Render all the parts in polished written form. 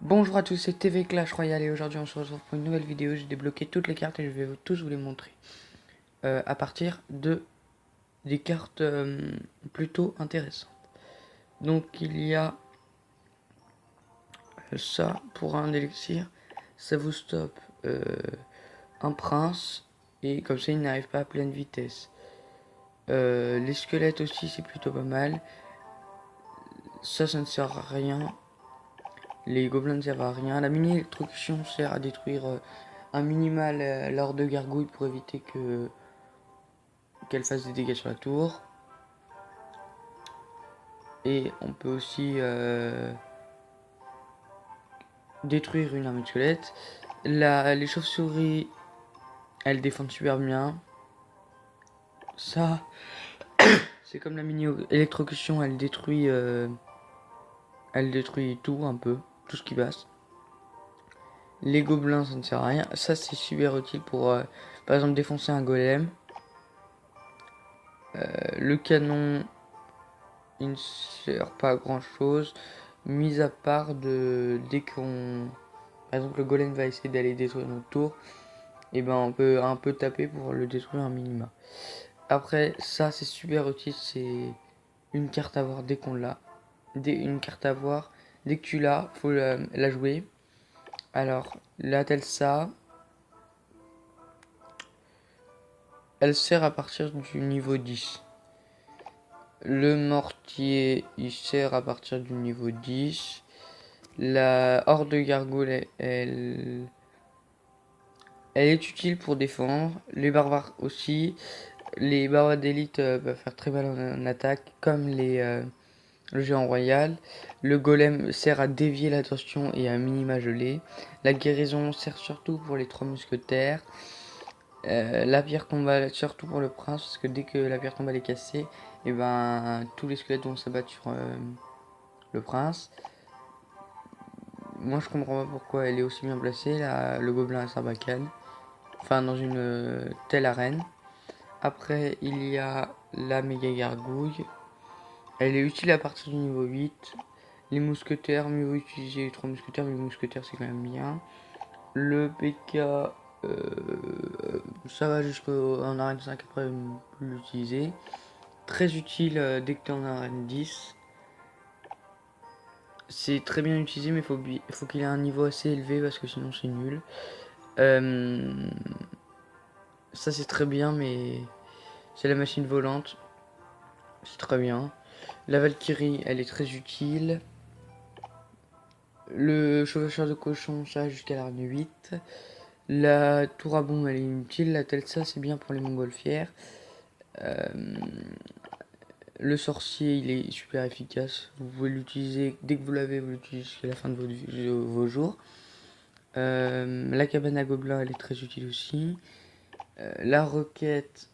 Bonjour à tous, c'est TV Clash Royale et aujourd'hui on se retrouve pour une nouvelle vidéo. J'ai débloqué toutes les cartes et je vais tous vous les montrer à partir de des cartes plutôt intéressantes. Donc il y a ça pour un élixir, ça vous stoppe un prince et comme ça il n'arrive pas à pleine vitesse. Les squelettes aussi c'est plutôt pas mal. Ça ne sert à rien. Les gobelins ne servent à rien. La mini-électrocution sert à détruire un minimal l'horde de gargouilles pour éviter qu'elle fasse des dégâts sur la tour. Et on peut aussi détruire une armée de squelettes. Les chauves-souris, elles défendent super bien. Ça, c'est comme la mini-électrocution, elle détruit tout un peu, tout ce qui passe. Les gobelins, ça ne sert à rien. Ça, c'est super utile pour, par exemple, défoncer un golem. Le canon, il ne sert pas à grand chose, mis à part dès qu'on... Par exemple, le golem va essayer d'aller détruire notre tour, et ben on peut un peu taper pour le détruire un minima. Après, ça c'est super utile, c'est une carte à voir dès qu'on l'a. Une carte à voir, dès que tu l'as, faut la jouer. Alors, la Telsa, elle sert à partir du niveau 10. Le mortier, il sert à partir du niveau 10. La horde de gargouilles, elle est utile pour défendre. Les barbares aussi. Les barbares d'élite peuvent faire très mal en attaque, comme le géant royal. Le golem sert à dévier l'attention et à minima geler. La guérison sert surtout pour les trois mousquetaires. La pierre tombale surtout pour le prince, parce que dès que la pierre tombale est cassée, et ben tous les squelettes vont s'abattre sur le prince. Moi je comprends pas pourquoi elle est aussi bien placée, le gobelin à Sarbacane. Enfin dans une telle arène. Après il y a la méga gargouille. Elle est utile à partir du niveau 8. Les mousquetaires, mieux vaut utiliser les 3 mousquetaires, mais les mousquetaires c'est quand même bien. Le PK, ça va jusqu'en arène 5, après plus l'utiliser. Très utile dès que tu es en arène 10. C'est très bien utilisé, mais il faut qu'il ait un niveau assez élevé parce que sinon c'est nul. Euh, Ça c'est très bien, mais c'est la machine volante. C'est très bien. La Valkyrie, elle est très utile. Le chevaucheur de cochon, ça jusqu'à l'arène 8. La tour à bombe, elle est inutile. La Telsa, c'est bien pour les montgolfières. Euh, le sorcier, il est super efficace. Vous pouvez l'utiliser dès que vous l'avez, vous l'utilisez jusqu'à la fin de vos jours. La cabane à gobelins, elle est très utile aussi. La roquette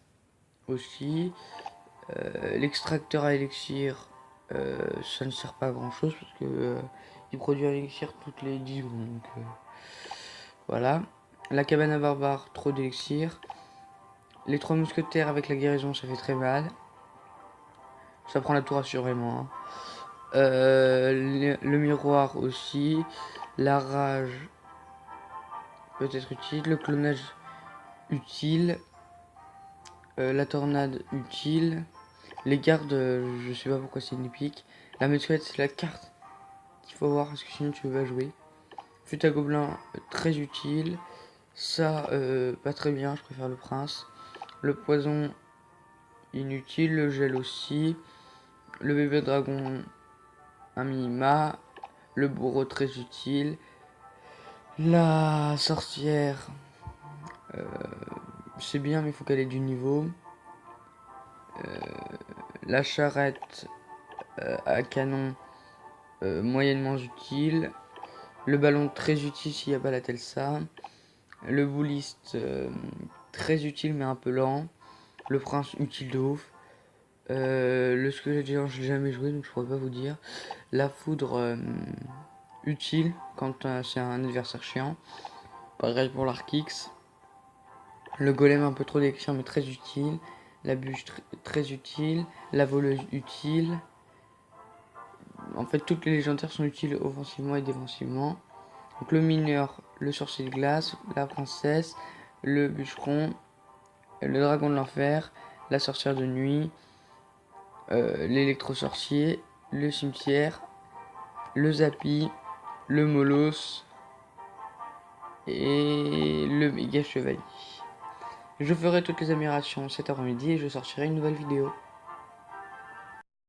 aussi. L'extracteur à élixir, ça ne sert pas à grand chose parce que il produit un élixir toutes les 10 secondes. Donc, voilà. La cabane à barbare, trop d'élixir. Les trois mousquetaires avec la guérison, ça fait très mal. Ça prend la tour assurément. Hein. Le miroir aussi. La rage peut être utile. Le clonage utile. La tornade utile. Les gardes, je sais pas pourquoi c'est une épique. La mesuette, c'est la carte qu'il faut voir parce que sinon tu peux pas jouer. Fut à gobelin, très utile. Ça, pas très bien, je préfère le prince. Le poison, inutile. Le gel aussi. Le bébé dragon, un minima. Le bourreau, très utile. La sorcière, euh, c'est bien, mais il faut qu'elle ait du niveau. La charrette à canon, moyennement utile. Le ballon, très utile s'il n'y a pas la Telsa. Le bouliste, très utile mais un peu lent. Le prince, utile de ouf. Le squelette géant, je l'ai jamais joué donc je pourrais pas vous dire. La foudre, utile quand c'est un adversaire chiant. Pareil pour l'Arkix. Le golem un peu trop d'élixir mais très utile. La bûche très utile. La voleuse utile. En fait toutes les légendaires sont utiles offensivement et défensivement. Donc le mineur, le sorcier de glace, la princesse, le bûcheron, le dragon de l'enfer, la sorcière de nuit, l'électro-sorcier, le cimetière, le Zappy, le Molosse et le méga chevalier. Je ferai toutes les améliorations cet après-midi et je sortirai une nouvelle vidéo.